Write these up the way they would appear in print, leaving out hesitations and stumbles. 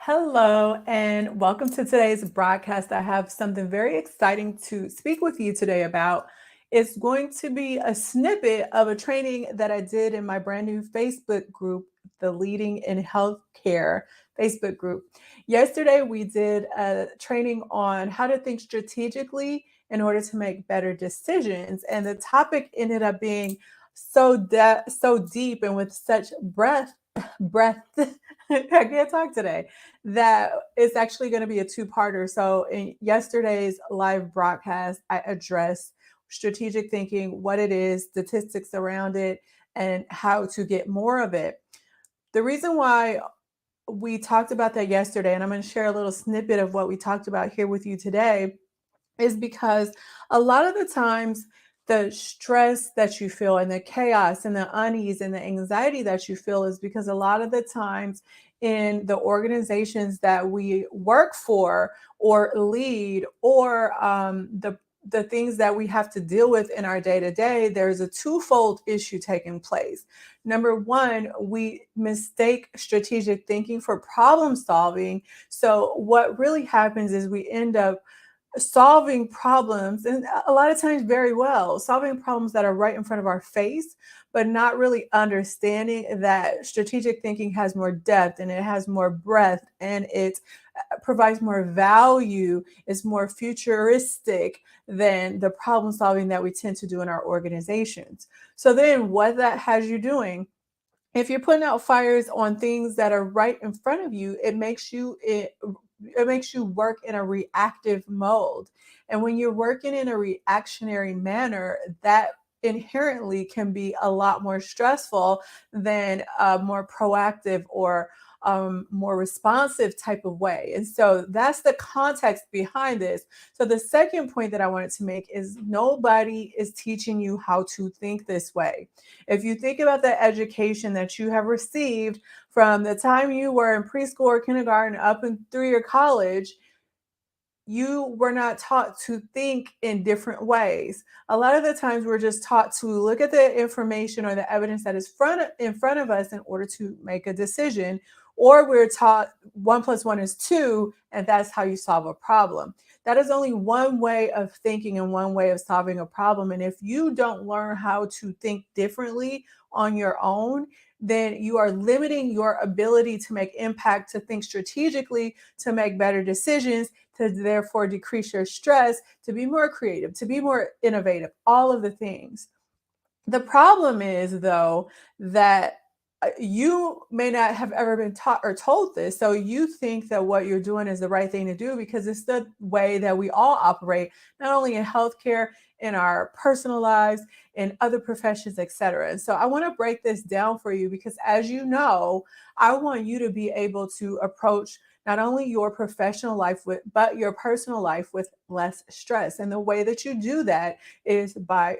Hello, and welcome to today's broadcast. I have something very exciting to speak with you today about. It's going to be a snippet of a training that I did in my brand new Facebook group, the Leading in Healthcare Facebook group. Yesterday, we did a training on how to think strategically in order to make better decisions. And the topic ended up being so deep and with such breadth. I can't talk today, that it's actually going to be a two-parter. So in yesterday's live broadcast, I addressed strategic thinking, what it is, statistics around it, and how to get more of it. The reason why we talked about that yesterday, and I'm going to share a little snippet of what we talked about here with you today, is because a lot of the times the stress that you feel and the chaos and the unease and the anxiety that you feel is because a lot of the times in the organizations that we work for or lead or the things that we have to deal with in our day to day, there's a twofold issue taking place. Number one, we mistake strategic thinking for problem solving. So, what really happens is we end up solving problems, and a lot of times very well, solving problems that are right in front of our face, but not really understanding that strategic thinking has more depth and it has more breadth and it provides more value, is more futuristic than the problem solving that we tend to do in our organizations. So then what that has you doing, if you're putting out fires on things that are right in front of you, it makes you work in a reactive mode. And when you're working in a reactionary manner, that inherently can be a lot more stressful than a more proactive or more responsive type of way. And so that's the context behind this. So the second point that I wanted to make is nobody is teaching you how to think this way. If you think about the education that you have received from the time you were in preschool or kindergarten up and through your college, you were not taught to think in different ways. A lot of the times we're just taught to look at the information or the evidence that is in front of us in order to make a decision, or we're taught one plus one is two, and that's how you solve a problem. That is only one way of thinking and one way of solving a problem. And if you don't learn how to think differently on your own, then you are limiting your ability to make impact, to think strategically, to make better decisions, to therefore decrease your stress, to be more creative, to be more innovative, all of the things. The problem is, though, that you may not have ever been taught or told this. So you think that what you're doing is the right thing to do because it's the way that we all operate, not only in healthcare, in our personal lives, in other professions, etc. And so I want to break this down for you because, as you know, I want you to be able to approach not only your professional life with, but your personal life with less stress. And the way that you do that is by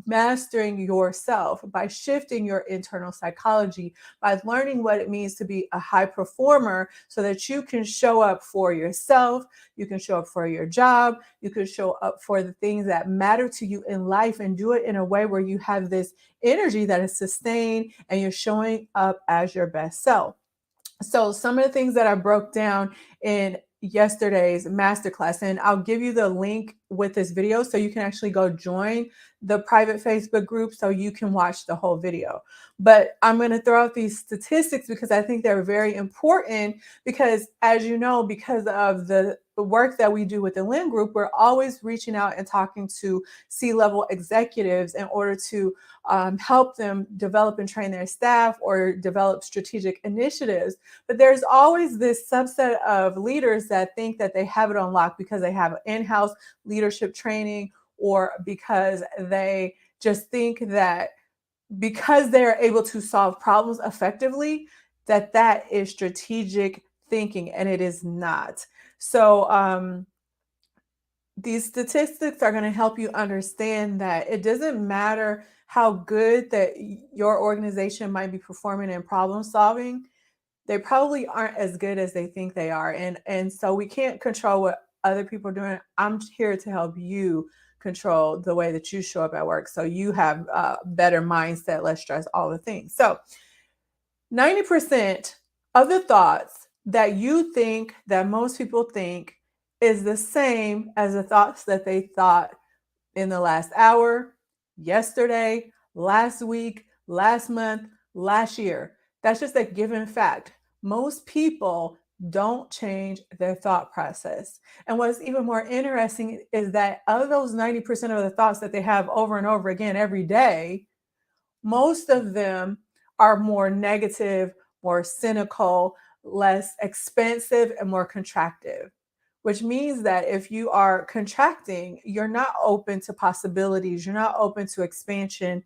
mastering yourself, by shifting your internal psychology, by learning what it means to be a high performer so that you can show up for yourself, you can show up for your job, you can show up for the things that matter to you in life and do it in a way where you have this energy that is sustained and you're showing up as your best self. So some of the things that I broke down in yesterday's masterclass, and I'll give you the link with this video so you can actually go join the private Facebook group so you can watch the whole video. But I'm going to throw out these statistics because I think they're very important because, as you know, because of the work that we do with the Lynn Group, we're always reaching out and talking to C-level executives in order to help them develop and train their staff or develop strategic initiatives. But there's always this subset of leaders that think that they have it on lock because they have in-house leadership training or because they just think that because they're able to solve problems effectively, that that is strategic thinking, and it is not. So these statistics are going to help you understand that it doesn't matter how good that your organization might be performing in problem solving. They probably aren't as good as they think they are. And so we can't control what other people are doing. I'm here to help you control the way that you show up at work so you have a better mindset, less stress, all the things. So 90% of the thoughts that you think, that most people think, is the same as the thoughts that they thought in the last hour, yesterday, last week, last month, last year. That's just a given fact. Most people don't change their thought process. And what's even more interesting is that of those 90% of the thoughts that they have over and over again every day, most of them are more negative, more cynical, less expansive, and more contractive. Which means that if you are contracting, you're not open to possibilities, you're not open to expansion,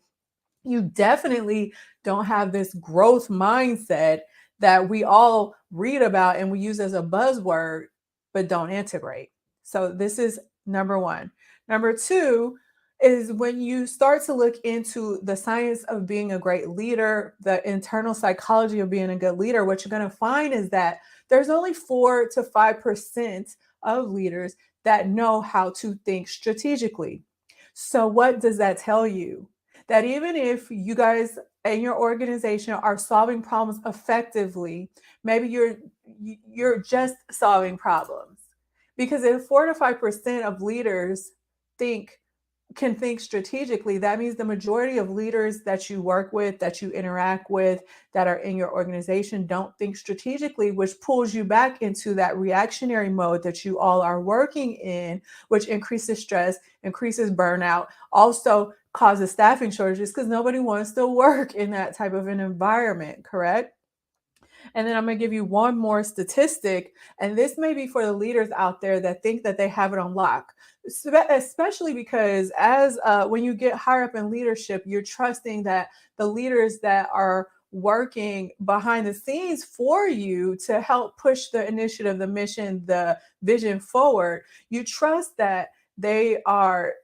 you definitely don't have this growth mindset that we all read about and we use as a buzzword, but don't integrate. So, this is number one. Number two is when you start to look into the science of being a great leader, the internal psychology of being a good leader, what you're going to find is that there's only 4 to 5% of leaders that know how to think strategically. So, what does that tell you? That even if you guys and your organization are solving problems effectively, maybe you're just solving problems. Because if 4 to 5% of leaders think can think strategically, that means the majority of leaders that you work with, that you interact with, that are in your organization don't think strategically, which pulls you back into that reactionary mode that you all are working in, which increases stress, increases burnout, also causes staffing shortages because nobody wants to work in that type of an environment, correct? And then I'm going to give you one more statistic. And this may be for the leaders out there that think that they have it on lock, especially because as when you get higher up in leadership, you're trusting that the leaders that are working behind the scenes for you to help push the initiative, the mission, the vision forward, you trust that they are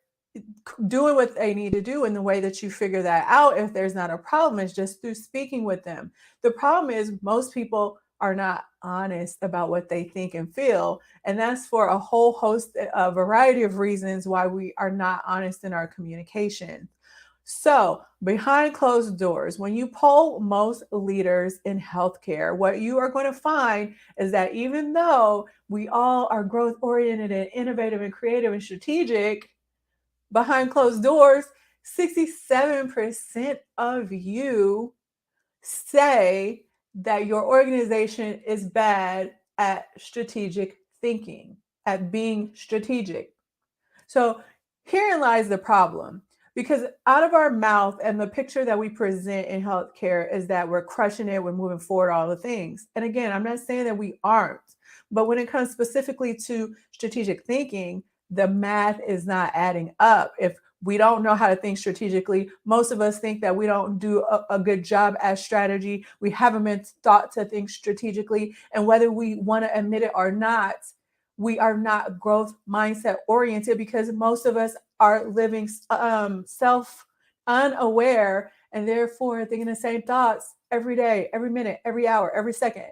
doing what they need to do in the way that you figure that out. If there's not a problem, it's just through speaking with them. The problem is most people are not honest about what they think and feel, and that's for a whole host, a variety of reasons why we are not honest in our communication. So, behind closed doors, when you poll most leaders in healthcare, what you are going to find is that even though we all are growth oriented and innovative and creative and strategic, behind closed doors, 67% of you say that your organization is bad at strategic thinking, at being strategic. So herein lies the problem. Because out of our mouth and the picture that we present in healthcare is that we're crushing it, we're moving forward, all the things. And again, I'm not saying that we aren't, but when it comes specifically to strategic thinking, the math is not adding up. If we don't know how to think strategically, most of us think that we don't do a good job at strategy. We haven't been taught to think strategically. And whether we want to admit it or not, we are not growth mindset oriented because most of us are living self unaware and therefore thinking the same thoughts every day, every minute, every hour, every second.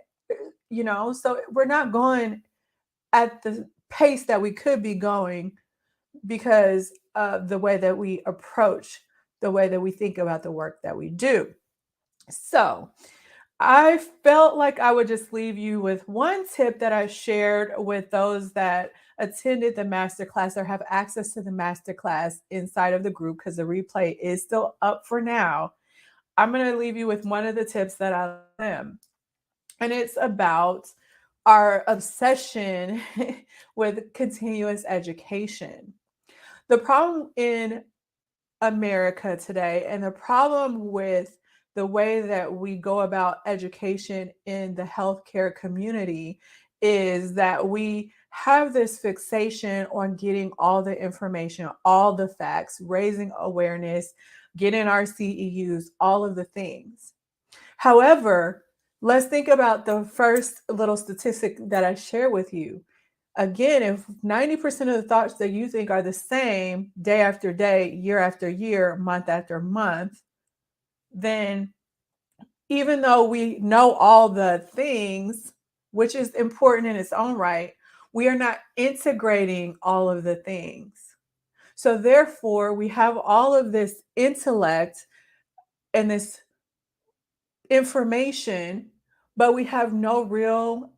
So we're not going at the pace that we could be going because of the way that we approach, the way that we think about the work that we do. So, I felt like I would just leave you with one tip that I shared with those that attended the masterclass or have access to the masterclass inside of the group because the replay is still up for now. I'm going to leave you with one of the tips that I am, and it's about our obsession with continuous education. The problem in America today and the problem with the way that we go about education in the healthcare community is that we have this fixation on getting all the information, all the facts, raising awareness, getting our CEUs, all of the things. However, let's think about the first little statistic that I share with you. Again, if 90% of the thoughts that you think are the same day after day, year after year, month after month, then even though we know all the things, which is important in its own right, we are not integrating all of the things. So, therefore, we have all of this intellect and this information, but we have no real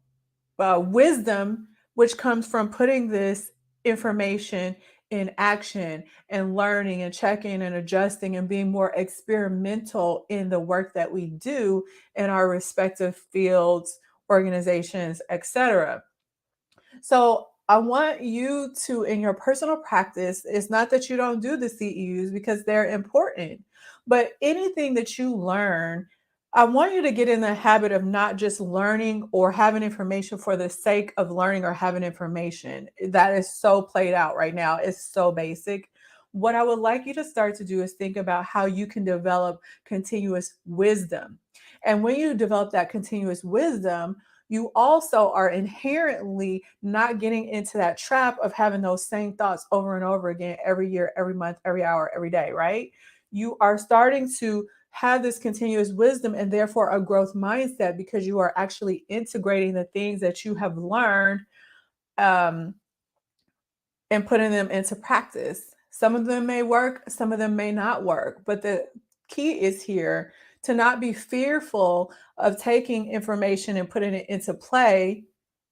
wisdom, which comes from putting this information in action and learning and checking and adjusting and being more experimental in the work that we do in our respective fields, organizations, etc. So I want you to, in your personal practice, it's not that you don't do the CEUs because they're important, but anything that you learn, I want you to get in the habit of not just learning or having information for the sake of learning or having information. That is so played out right now. It's so basic. What I would like you to start to do is think about how you can develop continuous wisdom. And when you develop that continuous wisdom, you also are inherently not getting into that trap of having those same thoughts over and over again every year, every month, every hour, every day, right? You are starting to have this continuous wisdom and therefore a growth mindset because you are actually integrating the things that you have learned, um, and putting them into practice. Some of them may work, some of them may not work, but the key is here to not be fearful of taking information and putting it into play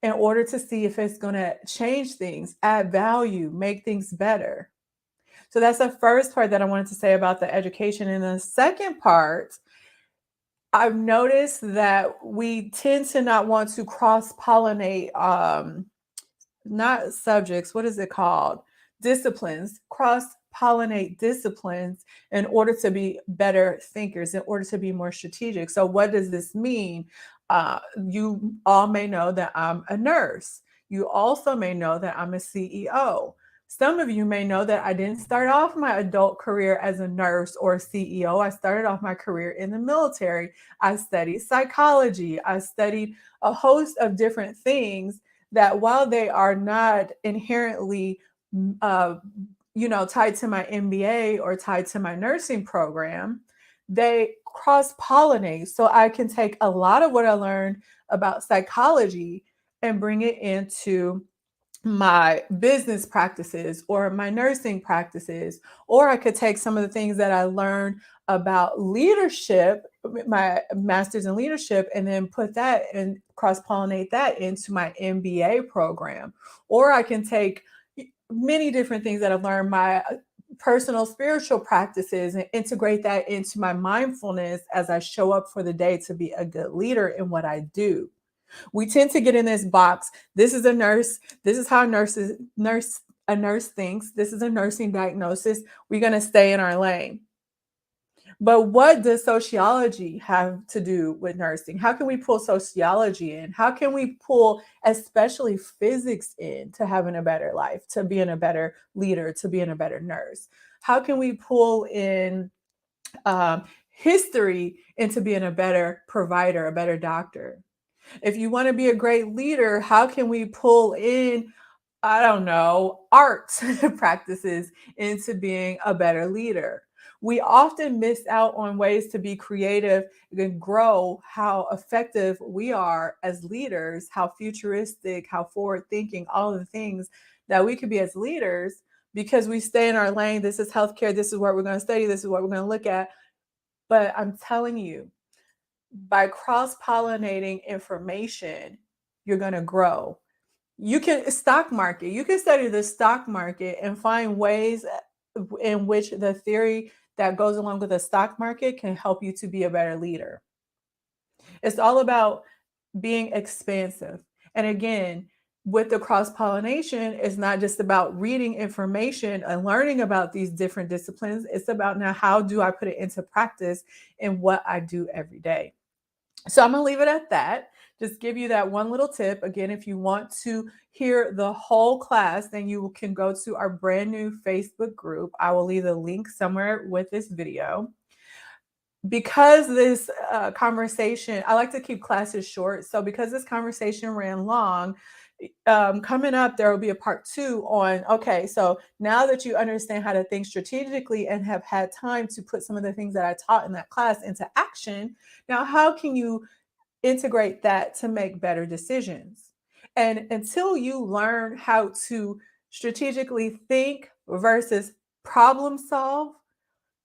in order to see if it's going to change things, add value, make things better. So that's the first part that I wanted to say about the education. And the second part, I've noticed that we tend to not want to cross pollinate, not subjects, what is it called? Disciplines, cross pollinate disciplines in order to be better thinkers, in order to be more strategic. So, what does this mean? You all may know that I'm a nurse. You also may know that I'm a CEO. Some of you may know that I didn't start off my adult career as a nurse or a CEO. I started off my career in the military. I studied psychology. I studied a host of different things that while they are not inherently uh, tied to my MBA or tied to my nursing program, they cross pollinate. So I can take a lot of what I learned about psychology and bring it into my business practices or my nursing practices, or I could take some of the things that I learned about leadership, my master's in leadership, and then put that and cross pollinate that into my MBA program. Or I can take many different things that I've learned, my personal spiritual practices, and integrate that into my mindfulness as I show up for the day to be a good leader in what I do. We tend to get in this box. This is a nurse. This is how a nurse thinks. This is a nursing diagnosis. We're going to stay in our lane. But what does sociology have to do with nursing? How can we pull sociology in? How can we pull especially physics in to having a better life, to being a better leader, to being a better nurse? How can we pull in history into being a better provider, a better doctor? If you want to be a great leader, how can we pull in, I don't know, arts practices into being a better leader? We often miss out on ways to be creative and grow how effective we are as leaders, how futuristic, how forward thinking, all of the things that we could be as leaders because we stay in our lane. This is healthcare. This is what we're going to study. This is what we're going to look at. But I'm telling you, by cross pollinating information, you're going to grow. You can stock market. You can study the stock market and find ways in which the theory that goes along with the stock market can help you to be a better leader. It's all about being expansive. And again, with the cross pollination, it's not just about reading information and learning about these different disciplines. It's about now how do I put it into practice in what I do every day. So I'm going to leave it at that. Just give you that one little tip. Again, if you want to hear the whole class, then you can go to our brand new Facebook group. I will leave the link somewhere with this video. Because this conversation, I like to keep classes short. So because this conversation ran long, coming up, there will be a part 2 on, okay, so now that you understand how to think strategically and have had time to put some of the things that I taught in that class into action, now how can you integrate that to make better decisions? And until you learn how to strategically think versus problem solve,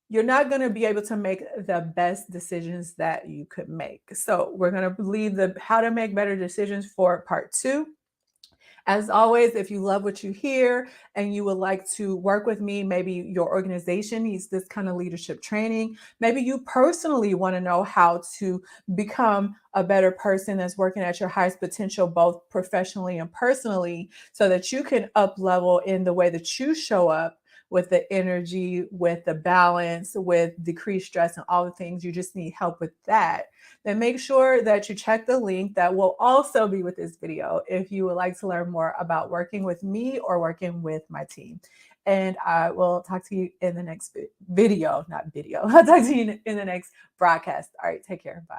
you're not going to be able to make the best decisions that you could make. So we're going to leave the how to make better decisions for part 2. As always, if you love what you hear and you would like to work with me, maybe your organization needs this kind of leadership training. Maybe you personally want to know how to become a better person that's working at your highest potential, both professionally and personally, so that you can up level in the way that you show up with the energy, with the balance, with decreased stress, and all the things. You just need help with that. Then make sure that you check the link that will also be with this video if you would like to learn more about working with me or working with my team. And I will talk to you in the next video, not video. I'll talk to you in the next broadcast. All right, take care. Bye.